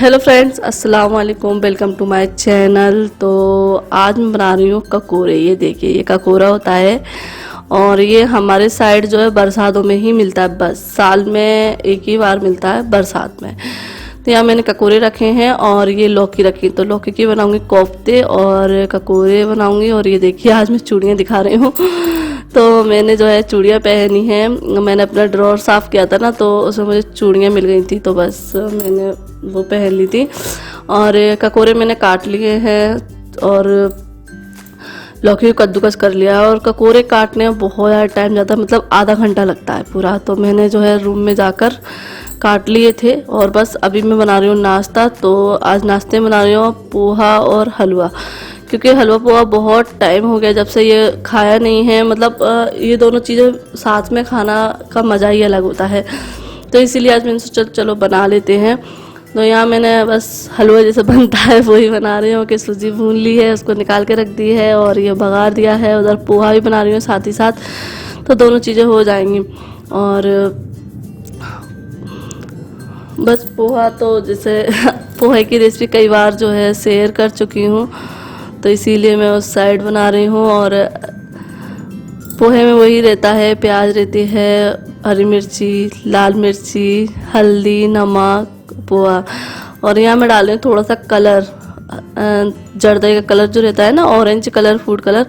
Hello friends, अस्सलाम वालेकुम। Welcome to my channel. तो आज मैं बना रही हूँ ककोरे। ये देखिए, ये ककोरा होता है और ये हमारे साइड जो है बरसातों में ही मिलता है। बस साल में एक ही बार मिलता है, बरसात में। तो यहाँ मैंने ककोरे रखे हैं और ये लौकी रखी। तो लौकी की बनाऊंगी कोफ्ते और ककोरे बनाऊंगी। और ये देखिए, आज मैं चूड़ियाँ दिखा रही हूँ। तो मैंने जो है चूड़ियाँ पहनी हैं। मैंने अपना ड्रॉर साफ़ किया था ना, तो उसमें मुझे चूड़ियाँ मिल गई थी, तो बस मैंने वो पहन ली थी। और ककोरे मैंने काट लिए हैं और लौकी को कद्दूकस कर लिया है। और ककोरे काटने में बहुत ज़्यादा टाइम जाता है, मतलब आधा घंटा लगता है पूरा। तो मैंने जो है रूम में जाकर काट लिए थे और बस अभी मैं बना रही हूँ नाश्ता। तो आज नाश्ते में बना रही हूँ पोहा और हलवा, क्योंकि हलवा पोहा बहुत टाइम हो गया जब से ये खाया नहीं है। मतलब ये दोनों चीज़ें साथ में खाना का मज़ा ही अलग होता है। तो इसीलिए आज मैंने सोचा चलो बना लेते हैं। तो यहाँ मैंने बस हलवा जैसे बनता है वही बना रही हूँ कि सूजी भून ली है, उसको निकाल के रख दी है और ये बघार दिया है। उधर पोहा भी बना रही हूँ साथ ही साथ, तो दोनों चीज़ें हो जाएंगी। और बस पोहा तो जैसे पोहे की रेसिपी कई बार जो है शेयर कर चुकी हूँ, तो इसीलिए मैं उस साइड बना रही हूँ। और पोहे में वही रहता है, प्याज रहती है, हरी मिर्ची, लाल मिर्ची, हल्दी, नमक, पोहा। और यहाँ मैं डाल रही हूँ थोड़ा सा कलर, जर्दे का कलर जो रहता है ना, ऑरेंज कलर, फूड कलर,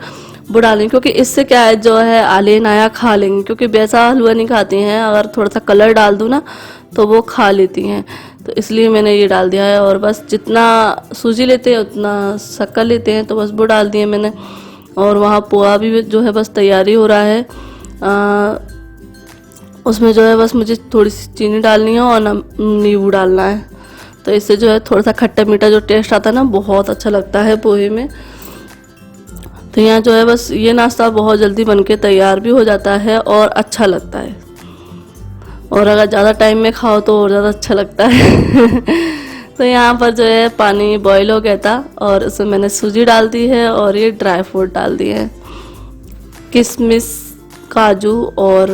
वो डालेंगे। क्योंकि इससे क्या है, जो है आले नाया खा लेंगे, क्योंकि वैसा हलवा नहीं खाती हैं। अगर थोड़ा सा कलर डाल दूँ ना तो वो खा लेती हैं, तो इसलिए मैंने ये डाल दिया है। और बस जितना सूजी लेते हैं उतना शक्कर लेते हैं, तो बस वो डाल दिए मैंने। और वहाँ पोहा भी जो है बस तैयारी हो रहा है। उसमें जो है बस मुझे थोड़ी सी चीनी डालनी है और नींबू डालना है। तो इससे जो है थोड़ा सा खट्टा मीठा जो टेस्ट आता है ना, बहुत अच्छा लगता है पोहे में। तो यहाँ जो है बस ये नाश्ता बहुत जल्दी बनके तैयार भी हो जाता है और अच्छा लगता है। और अगर ज़्यादा टाइम में खाओ तो और ज़्यादा अच्छा लगता है। तो यहाँ पर जो है पानी बॉईल हो गया था और उसमें मैंने सूजी डाल दी है और ये ड्राई फ्रूट डाल दिए हैं, किशमिश, काजू और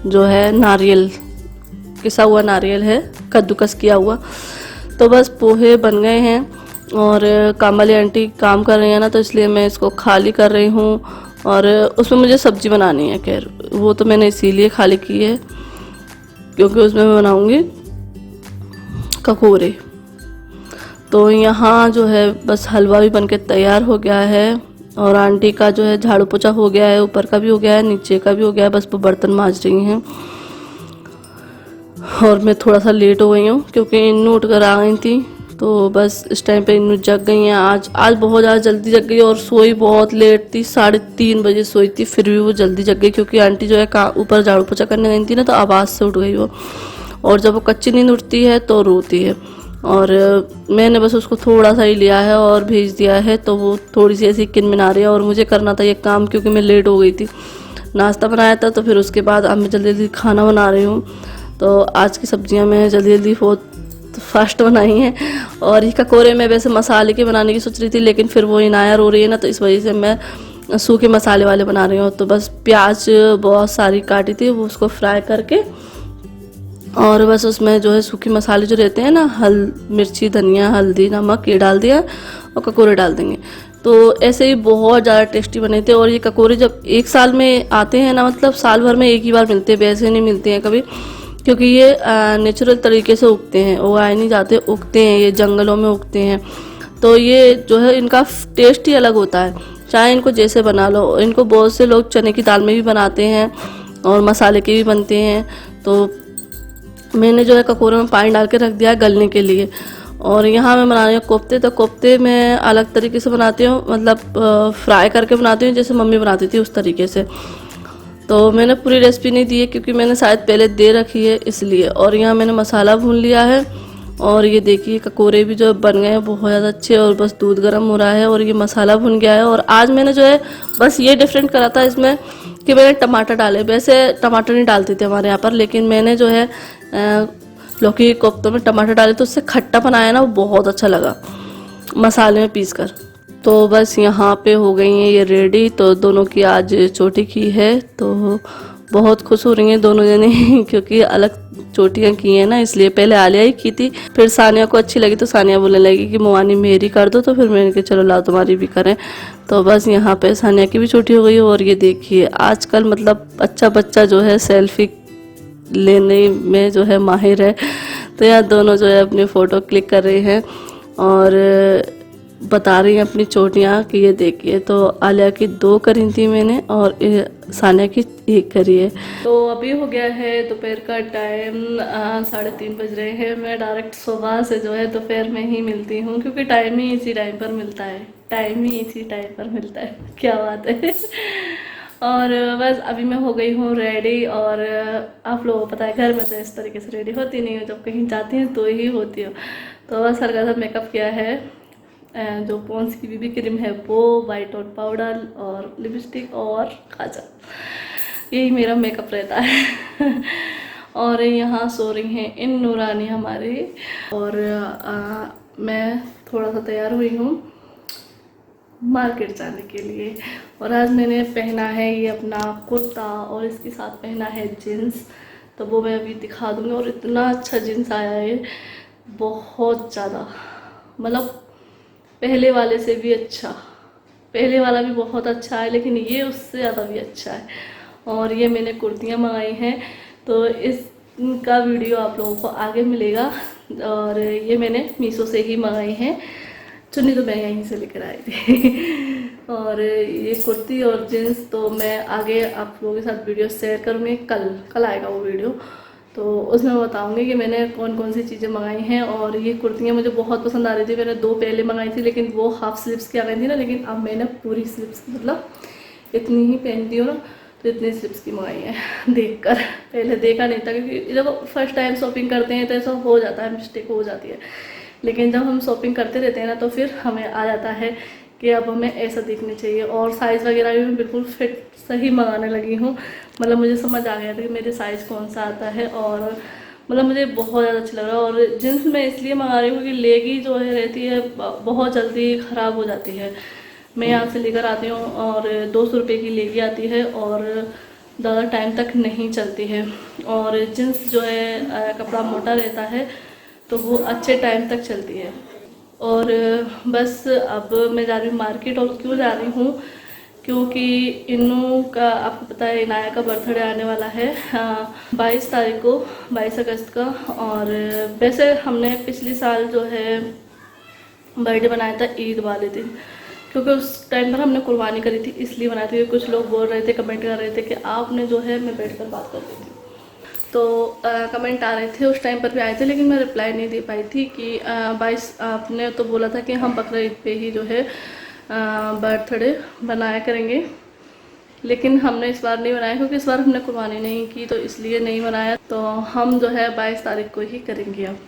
जो है नारियल, पिसा हुआ नारियल है, कद्दूकस किया हुआ। तो बस पोहे बन गए हैं। और कामवाली आंटी काम कर रही है ना, तो इसलिए मैं इसको खाली कर रही हूँ। और उसमें मुझे सब्जी बनानी है, खैर वो तो मैंने इसीलिए खाली की है क्योंकि उसमें मैं बनाऊँगी ककोरे। तो यहाँ जो है बस हलवा भी बनके तैयार हो गया है और आंटी का जो है झाड़ू पोछा हो गया है, ऊपर का भी हो गया है, नीचे का भी हो गया है, बस वो बर्तन मांज रही हैं। और मैं थोड़ा सा लेट हो गई हूँ क्योंकि इन्नू उठ कर आ गई थी, तो बस इस टाइम पे इन्नू जग गई हैं। आज बहुत ज़्यादा जल्दी जग गई और सोई बहुत लेट थी, 3:30 बजे सोई थी, फिर भी वो जल्दी जग गई क्योंकि आंटी जो है ऊपर झाड़ू पोछा करने गई थी ना, तो आवाज़ से उठ गई वो। और जब वो कच्ची नींद उठती है तो रोती है। और मैंने बस उसको थोड़ा सा ही लिया है और भेज दिया है, तो वो थोड़ी सी ऐसी किनमिना रही है। और मुझे करना था ये काम क्योंकि मैं लेट हो गई थी, नाश्ता बनाया था, तो फिर उसके बाद अब मैं जल्दी जल्दी खाना बना रही हूँ। तो आज की सब्जियाँ मैं जल्दी जल्दी बहुत फास्ट बनाई हैं। और ये ककोरे में वैसे मसाले के बनाने की सोच रही थी, लेकिन फिर वो इनाया रो रही है ना, तो इस वजह से मैं सूखे मसाले वाले बना रही हूँ। तो बस प्याज बहुत सारी काटी थी, वो उसको फ्राई करके और बस उसमें जो है सूखे मसाले जो रहते हैं ना, मिर्ची, धनिया, हल्दी, नमक, ये डाल दिया और ककोरे डाल देंगे। तो ऐसे ही बहुत ज़्यादा टेस्टी बने थे। और ये ककोरे जब एक साल में आते हैं ना, मतलब साल भर में एक ही बार मिलते हैं, वैसे नहीं मिलते हैं कभी, क्योंकि ये नेचुरल तरीके से उगते हैं, उगाए नहीं जाते, उगते हैं, ये जंगलों में उगते हैं। तो ये जो है इनका टेस्ट ही अलग होता है, चाहे इनको जैसे बना लो। इनको बहुत से लोग चने की दाल में भी बनाते हैं और मसाले के भी बनते हैं। तो मैंने जो है ककोरे में पानी डाल के रख दिया है गलने के लिए। और यहाँ मैं बना रही हूँ कोफ्ते। तो कोफ्ते मैं अलग तरीके से बनाती हूँ, मतलब फ्राई करके बनाती हूँ जैसे मम्मी बनाती थी उस तरीके से। तो मैंने पूरी रेसिपी नहीं दी है क्योंकि मैंने शायद पहले दे रखी है, इसलिए। और यहाँ मैंने मसाला भून लिया है और ये देखिए ककोरे भी जो बन गए हैं बहुत ज़्यादा अच्छे। और बस दूध गर्म हो रहा है और ये मसाला भुन गया है। और आज मैंने जो है बस ये डिफरेंट करा था इसमें कि मैंने टमाटर डाले। वैसे टमाटर नहीं डालते थे हमारे यहाँ पर, लेकिन मैंने जो है लौकी के कोफ्तों में टमाटर डाले, तो उससे खट्टा बनाया ना, वो बहुत अच्छा लगा मसाले में पीस कर। तो बस यहाँ पे हो गई हैं ये रेडी। तो दोनों की आज चोटी की है, तो बहुत खुश हो रही हैं दोनों जने क्योंकि अलग चोटियां की हैं ना, इसलिए पहले आलिया ही की थी, फिर सानिया को अच्छी लगी तो सानिया बोलने लगी कि मोमानी मेरी कर दो, तो फिर मैंने कहा चलो लाओ तुम्हारी भी करें। तो बस यहाँ पे सानिया की भी छोटी हो गई। और ये देखिए आजकल मतलब अच्छा बच्चा जो है सेल्फी लेने में जो है माहिर है। तो यहाँ दोनों जो है अपनी फ़ोटो क्लिक कर रहे हैं और बता रही हैं अपनी चोटियाँ कि ये देखिए। तो आलिया की 2 करी थी मैंने और सानिया की 1 करी है। तो अभी हो गया है दोपहर का टाइम, 3:30 बज रहे हैं। मैं डायरेक्ट सुबह से जो है दोपहर में ही मिलती हूँ क्योंकि टाइम ही इसी टाइम पर मिलता है, टाइम ही इसी टाइम पर मिलता है। क्या बात है। और बस अभी मैं हो गई हूँ रेडी। और आप लोगों को पता है घर में तो इस तरीके से रेडी होती नहीं हूँ, जब कहीं जाती हूँ तो ही होती हूँ। तो बस हल्का सा मेकअप किया है, जो पॉन्स की बीबी क्रीम है वो, वाइट आउट पाउडर और लिपस्टिक और काजल, यही मेरा मेकअप रहता है। और यहाँ सो रही हैं इन नूरानी हमारी। और मैं थोड़ा सा तैयार हुई हूँ मार्केट जाने के लिए। और आज मैंने पहना है ये अपना कुर्ता और इसके साथ पहना है जीन्स, तो वो मैं अभी दिखा दूँगी। और इतना अच्छा जीन्स आया है, बहुत ज़्यादा, मतलब पहले वाले से भी अच्छा, पहले वाला भी बहुत अच्छा है लेकिन ये उससे ज़्यादा भी अच्छा है। और ये मैंने कुर्तियाँ मंगाई हैं, तो इसका वीडियो आप लोगों को आगे मिलेगा। और ये मैंने मीशो से ही मंगाई हैं, चुन्नी तो मैं यहीं से लेकर आई थी। और ये कुर्ती और जीन्स तो मैं आगे आप लोगों के साथ वीडियो शेयर करूँगी, कल आएगा वो वीडियो, तो उसमें मैं बताऊँगी कि मैंने कौन कौन सी चीज़ें मंगाई हैं। और ये कुर्तियाँ मुझे बहुत पसंद आ रही थी, मैंने 2 पहले मंगाई थी लेकिन वो हाफ स्लीव्स की आ गई थी ना, लेकिन अब मैंने पूरी स्लीव्स की, मतलब इतनी ही पहनती हूँ ना, तो इतनी स्लीव्स की मंगाई है। देखकर पहले देखा नहीं था, क्योंकि जब फर्स्ट टाइम शॉपिंग करते हैं तो ऐसा हो जाता है, मिस्टेक हो जाती है। लेकिन जब हम शॉपिंग करते रहते हैं ना तो फिर हमें आ जाता है कि अब हमें ऐसा दिखनी चाहिए। और साइज़ वगैरह भी मैं बिल्कुल फिट सही मंगाने लगी हूँ, मतलब मुझे समझ आ गया था कि मेरे साइज़ कौन सा आता है। और मतलब मुझे बहुत ज़्यादा अच्छा लग रहा है। और जीन्स मैं इसलिए मंगा रही हूँ कि लेगी जो है रहती है बहुत जल्दी ख़राब हो जाती है। मैं यहाँ से लेकर आती हूँ और 200 रुपये की लेगी आती है और ज़्यादा टाइम तक नहीं चलती है। और जीन्स जो है कपड़ा मोटा रहता है तो वो अच्छे टाइम तक चलती है। और बस अब मैं जा रही हूँ मार्केट। और क्यों जा रही हूँ, क्योंकि इन्नू का आपको पता है इनाया का बर्थडे आने वाला है 22 तारीख को, 22 अगस्त का। और वैसे हमने पिछले साल जो है बर्थडे बनाया था ईद वाले दिन, क्योंकि उस टाइम पर हमने कुर्बानी करी थी इसलिए बनाई थी। कुछ लोग बोल रहे थे, कमेंट कर रहे थे कि आपने जो है मैं बैठ कर बात कर रही थी, तो कमेंट आ रहे थे उस टाइम पर भी आए थे, लेकिन मैं रिप्लाई नहीं दे पाई थी कि 22 आपने तो बोला था कि हम बकरा ईद पे ही जो है बर्थडे बनाया करेंगे, लेकिन हमने इस बार नहीं बनाया क्योंकि इस बार हमने कुर्बानी नहीं की, तो इसलिए नहीं बनाया। तो हम जो है 22 तारीख को ही करेंगे अब।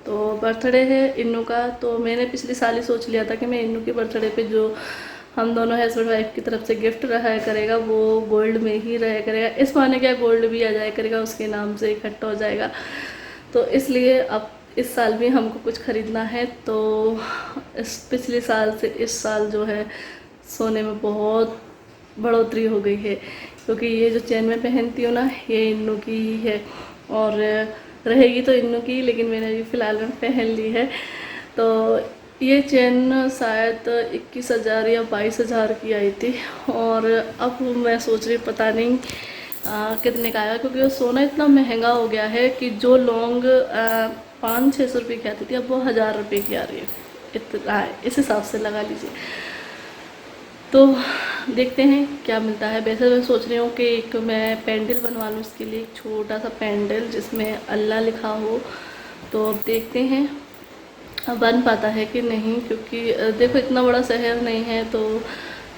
तो बर्थडे है इन्नू का, तो मैंने पिछले साल ही सोच लिया था कि मैं इन्नू के बर्थडे पे जो हम दोनों हस्बैंड वाइफ की तरफ से गिफ्ट रहा करेगा वो गोल्ड में ही रहा करेगा। इस बहाने क्या गोल्ड भी आ जाया करेगा, उसके नाम से इकट्ठा हो जाएगा। तो इसलिए अब इस साल भी हमको कुछ ख़रीदना है। तो इस पिछले साल से इस साल जो है सोने में बहुत बढ़ोतरी हो गई है, क्योंकि ये जो चेन मैं पहनती हूँ ना ये इन्नू की ही है और रहेगी तो इन्नू की, लेकिन मैंने अभी फ़िलहाल में पहन ली है। तो ये चेन शायद 21,000 या 22,000 की आई थी। और अब मैं सोच रही पता नहीं कितने का आएगा, क्योंकि वो सोना इतना महंगा हो गया है कि जो लॉन्ग 500-600 रुपये की आती थी अब वो 1000 रुपये की आ रही है। इतना इस हिसाब से लगा लीजिए। तो देखते हैं क्या मिलता है। वैसे मैं सोच रही हूँ कि एक मैं पेंडल बनवा लूँ इसके लिए, एक छोटा सा पेंडल जिसमें अल्लाह लिखा हो। तो अब देखते हैं बन पाता है कि नहीं, क्योंकि देखो इतना बड़ा शहर नहीं है तो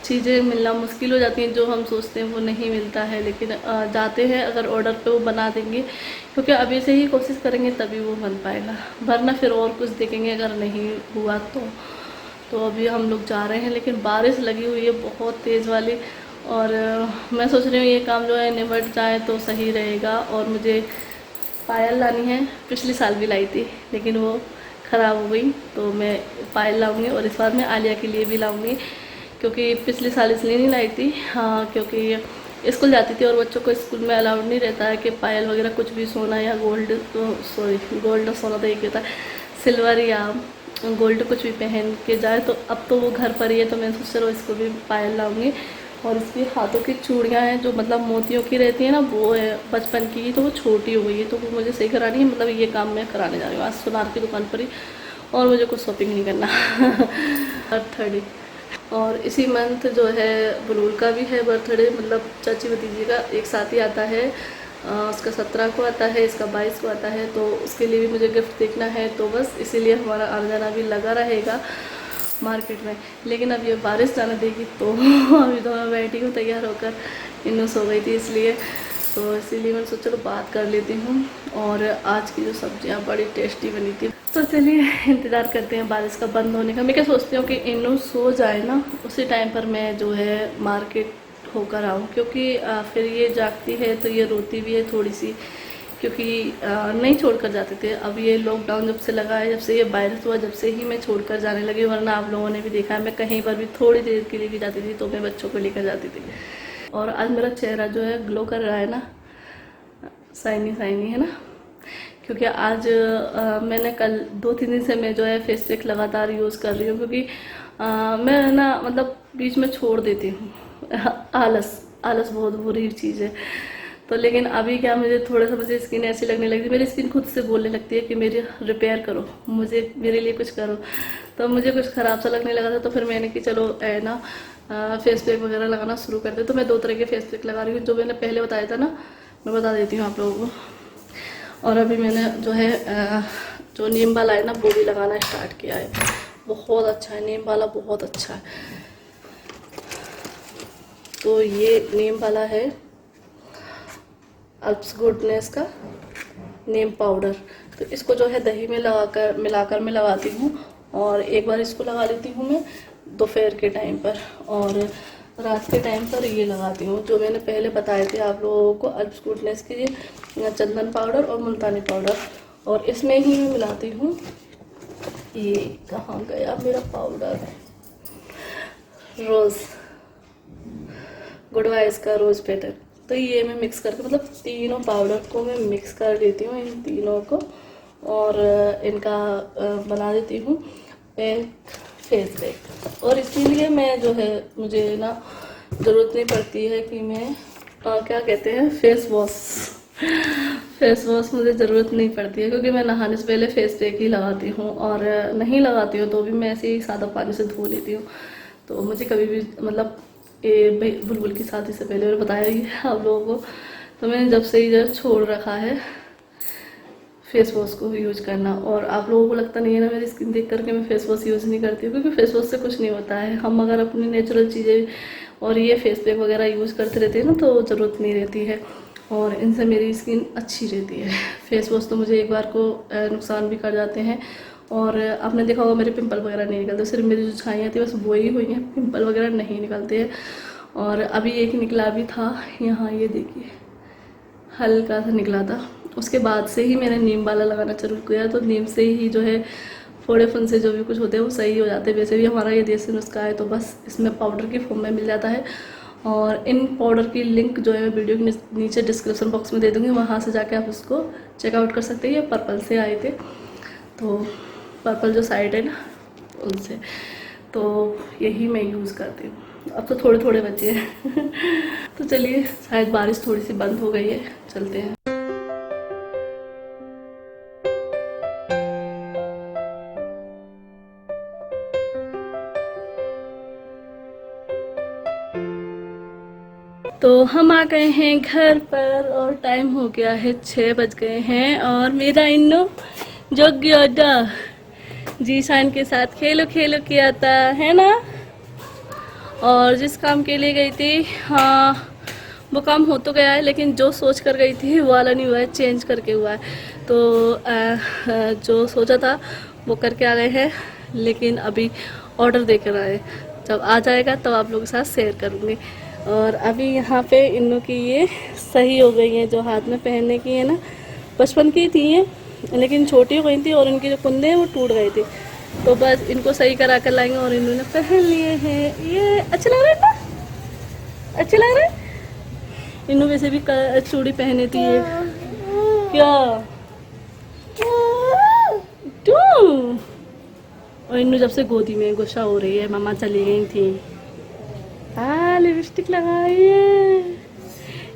चीज़ें मिलना मुश्किल हो जाती हैं, जो हम सोचते हैं वो नहीं मिलता है। लेकिन जाते हैं अगर ऑर्डर पे वो बना देंगे, क्योंकि अभी से ही कोशिश करेंगे तभी वो बन पाएगा, वरना फिर और कुछ देखेंगे अगर नहीं हुआ तो अभी हम लोग जा रहे हैं। लेकिन बारिश लगी हुई है बहुत तेज़ वाली, और मैं सोच रही हूँ ये काम जो है निपट जाए तो सही रहेगा। और मुझे पायल लानी है, पिछले साल भी लाई थी लेकिन वो ख़राब हो गई, तो मैं पायल लाऊंगी। और इस बार मैं आलिया के लिए भी लाऊंगी, क्योंकि पिछले साल इसलिए नहीं लाई थी क्योंकि स्कूल जाती थी और बच्चों को स्कूल में अलाउड नहीं रहता है कि पायल वगैरह कुछ भी सोना या गोल्ड, तो सॉरी गोल्ड और सोना तो एक होता है, सिल्वर या गोल्ड कुछ भी पहन के जाए। तो अब तो वो घर पर ही है, तो मैं सोच रहा हूँ इसको भी पायल लाऊंगी। और इसकी हाथों की चूड़ियाँ हैं जो मतलब मोतियों की रहती है ना, वो है बचपन की, तो वो छोटी हो गई है, तो वो मुझे सही करानी है। मतलब ये काम मैं कराने जा रही हूँ आज सुनार की दुकान पर ही, और मुझे कुछ शॉपिंग नहीं करना। बर्थडे, और इसी मंथ जो है बुलबुल का भी है बर्थडे, मतलब चाची भतीजी का एक साथ ही आता है। उसका 17 को आता है, इसका 22 को आता है, तो उसके लिए भी मुझे गिफ्ट देखना है। तो बस इसीलिए हमारा आना जाना भी लगा रहेगा मार्केट में। लेकिन अब ये बारिश जाने देगी तो अभी तो मैं बैठी हूँ तैयार होकर, इन्नू सो गई थी इसलिए, तो इसीलिए मैंने सोचा चलो बात कर लेती हूँ। और आज की जो सब्जियाँ बड़ी टेस्टी बनी थी, तो चलिए इंतज़ार करते हैं बारिश का बंद होने का। मैं क्या सोचती हूँ कि इन्नू सो जाए ना, उसी टाइम पर मैं जो है मार्केट होकर आऊँ, क्योंकि फिर ये जागती है तो ये रोती भी है थोड़ी सी, क्योंकि नहीं छोड़कर जाते थे। अब ये लॉकडाउन जब से लगा है, जब से ये वायरस हुआ, जब से ही मैं छोड़कर जाने लगी। वरना आप लोगों ने भी देखा है मैं कहीं पर भी थोड़ी देर के लिए भी जाती थी तो मैं बच्चों को लेकर जाती थी। और आज मेरा चेहरा जो है ग्लो कर रहा है ना, शाइनी शाइनी है ना, क्योंकि आज मैंने कल 2-3 दिन से मैं जो है फेस पैक लगातार यूज़ कर रही हूँ, क्योंकि मैं ना मतलब बीच में छोड़ देती हूँ। आलस बहुत बुरी चीज़ है। तो लेकिन अभी क्या, मुझे स्किन ऐसी लगने लगी, मेरी स्किन खुद से बोलने लगती है कि मेरी रिपेयर करो, मेरे लिए कुछ करो। तो मुझे कुछ ख़राब सा लगने लगा था, तो फिर मैंने कि चलो ना फेस पैक वगैरह लगाना शुरू कर दे। तो मैं 2 तरह के फेस पैक लगा रही हूँ, जो मैंने पहले बताया था ना, मैं बता देती हूँ आप लोगों को। और अभी मैंने जो है जो नीम वाला है ना, वो भी लगाना स्टार्ट किया है। बहुत अच्छा है नीम वाला, बहुत अच्छा है। तो ये नीम वाला है अल्प्स गुडनेस का नीम पाउडर। तो इसको जो है दही में मिलाकर मैं लगाती हूँ, और एक बार इसको लगा लेती हूँ मैं दोपहर के टाइम पर, और रात के टाइम पर ये लगाती हूँ। जो मैंने पहले बताए थे आप लोगों को, अल्प्स गुडनेस के ये चंदन पाउडर और मुल्तानी पाउडर, और इसमें ही मैं मिलाती हूँ। ये कहाँ गया मेरा पाउडर, रोज़ गुड वाइज का रोज़ पेटल। तो ये मैं मिक्स करके, मतलब तीनों पाउडर को मैं मिक्स कर देती हूँ, इन तीनों को, और इनका बना देती हूँ एक फेस पैक। और इसीलिए मैं जो है, मुझे ना ज़रूरत नहीं पड़ती है कि मैं क्या कहते हैं फेस वॉश मुझे ज़रूरत नहीं पड़ती है, क्योंकि मैं नहाने से पहले फेस पैक ही लगाती हूँ, और नहीं लगाती हूँ तो भी मैं ऐसे ही सादा पानी से धो लेती हूँ। तो मुझे कभी भी मतलब ये बुलबुल की शादी से पहले मैंने बताया ही है आप लोगों को, तो मैंने जब से इधर छोड़ रखा है फेस वॉश को यूज करना। और आप लोगों को लगता नहीं है ना मेरी स्किन देख करके मैं फेस वॉश यूज़ नहीं करती हूँ, क्योंकि फेस वॉश से कुछ नहीं होता है। हम अगर अपनी नेचुरल चीज़ें और ये फेस पैक वगैरह यूज़ करते रहते हैं ना, तो ज़रूरत नहीं रहती है, और इनसे मेरी स्किन अच्छी रहती है। फेस वॉश तो मुझे एक बार को नुकसान भी कर जाते हैं, और आपने देखा होगा मेरे पिंपल वगैरह नहीं निकलते, सिर्फ मेरी जो छाइयाँ थी बस वो ही हुई हैं, पिंपल वगैरह नहीं निकलते हैं। और अभी एक निकला भी था यहाँ, ये देखिए हल्का सा निकला था। उसके बाद से ही मैंने नीम वाला लगाना शुरू किया, तो नीम से ही जो है फोड़े फुंसे जो भी कुछ होते हैं वो सही हो जाते हैं। वैसे भी हमारा ये देसी नुस्खा है, तो बस इसमें पाउडर की फॉर्म में मिल जाता है। और इन पाउडर की लिंक जो है मैं वीडियो के नीचे डिस्क्रिप्शन बॉक्स में दे दूँगी, वहाँ से जाके आप उसको चेकआउट कर सकते हैं। ये पर्पल से आए थे, तो पर्पल जो साइट है ना उनसे, तो यही मैं यूज़ करती हूँ। अब तो थोड़े थोड़े बचे हैं। तो चलिए, शायद बारिश थोड़ी सी बंद हो गई है, चलते हैं। तो हम आ गए हैं घर पर, और टाइम हो गया है 6 बज गए हैं, और मेरा इन्नू जो गया जी शान के साथ खेलो खेलो किया था, है ना। और जिस काम के लिए गई थी, हाँ वो काम हो तो गया है, लेकिन जो सोच कर गई थी वो वाला नहीं हुआ है, चेंज करके हुआ है। तो जो सोचा था वो करके आ गए हैं, लेकिन अभी ऑर्डर देकर आए, जब आ जाएगा तब आप लोगों के साथ शेयर करूँगी। और अभी यहाँ पे इन्नों की ये सही हो गई हैं, जो हाथ में पहनने की है ना, बचपन की थी ये, लेकिन छोटी हो गई थी और इनके जो कुंदे हैं वो टूट गए थे, तो बस इनको सही करा कर लाएंगे। और इन्होंने पहन लिए हैं, ये अच्छे लग रहे हैं ना, अच्छे लग रहे हैं। इन्नू वैसे भी चूड़ी पहने थी ये। क्या क्यों? और इन्नू जब से गोदी में गुस्सा हो रही है, मम्मा चली गई थी। लिपस्टिक लगाई है,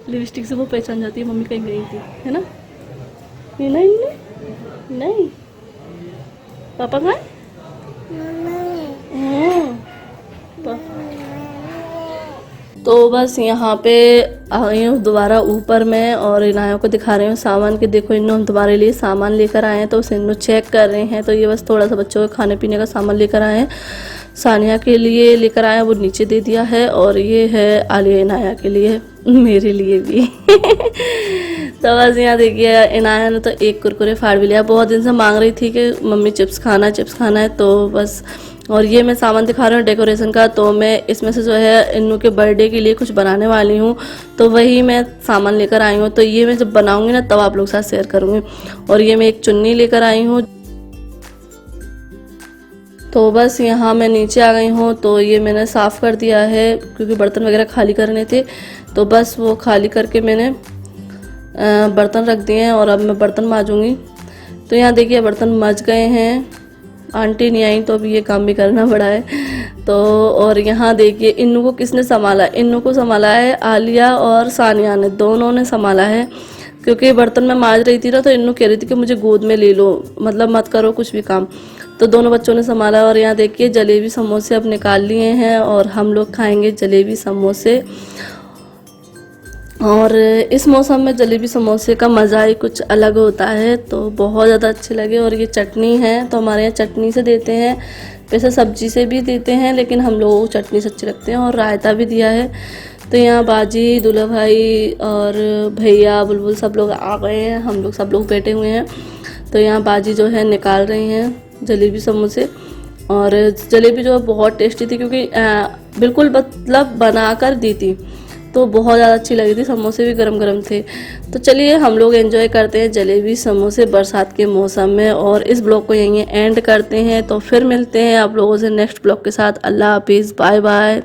लिपस्टिक से वो पहचान जाती है मम्मी कहीं गई थी, है ना? ये नहीं पापा कहाँ? तो बस यहाँ पे आ गई हूँ दोबारा ऊपर में और इनाया को दिखा रही हूँ सामान के। देखो इन्हों हम तुम्हारे लिए सामान लेकर आए हैं, तो उसे इन्हों चेक कर रहे हैं। तो ये बस थोड़ा सा बच्चों के खाने पीने का सामान लेकर आए हैं। सानिया के लिए लेकर आए हैं, वो नीचे दे दिया है। और ये है आलिया इनाया के लिए, मेरे लिए भी। तो बस यहाँ देखिए इनाया ने तो एक कुरकुरे फाड़ भी लिया। बहुत दिन से मांग रही थी कि मम्मी चिप्स खाना है, तो बस। और ये मैं सामान दिखा रही हूँ डेकोरेशन का। तो मैं इसमें से जो है इन्नू के बर्थडे के लिए कुछ बनाने वाली हूँ, तो वही मैं सामान लेकर आई हूँ। तो ये मैं जब बनाऊंगी ना तब आप लोग साथ शेयर करूँगी। और ये मैं एक चुन्नी लेकर आई हूँ। तो बस यहाँ मैं नीचे आ गई हूँ। तो ये मैंने साफ़ कर दिया है क्योंकि बर्तन वगैरह खाली करने थे। तो बस वो खाली करके मैंने बर्तन रख दिए हैं और अब मैं बर्तन मांजूंगी। तो यहाँ देखिए बर्तन मज गए हैं, आंटी नहीं आई तो अभी ये काम भी करना पड़ा है। तो और यहाँ देखिए इन्नू को किसने संभाला? इन्नू को संभाला है आलिया और सानिया ने, दोनों ने संभाला है। क्योंकि बर्तन में मांज रही थी ना, तो इन्नू कह रही थी कि मुझे गोद में ले लो, मतलब मत करो कुछ भी काम। तो दोनों बच्चों ने संभाला। और यहाँ देखिए जलेबी समोसे अब निकाल लिए हैं और हम लोग खाएंगे जलेबी समोसे। और इस मौसम में जलेबी समोसे का मज़ा ही कुछ अलग होता है, तो बहुत ज़्यादा अच्छे लगे। और ये चटनी है, तो हमारे यहाँ चटनी से देते हैं, वैसे सब्जी से भी देते हैं, लेकिन हम लोगों को चटनी से अच्छी लगते हैं। और रायता भी दिया है। तो यहाँ बाजी, दूल्हा भाई और भैया, बुलबुल सब लोग आ गए हैं, हम लोग सब लोग बैठे हुए हैं। तो यहाँ बाजी जो है निकाल रही हैं जलेबी समोसे। और जलेबी जो है बहुत टेस्टी थी, क्योंकि बिल्कुल मतलब बना कर दी थी, तो बहुत ज़्यादा अच्छी लगी थी। समोसे भी गरम गरम थे। तो चलिए हम लोग एंजॉय करते हैं जलेबी समोसे बरसात के मौसम में। और इस ब्लॉग को यहीं एंड करते हैं। तो फिर मिलते हैं आप लोगों से नेक्स्ट ब्लॉग के साथ। अल्लाह हाफिज़, बाय बाय।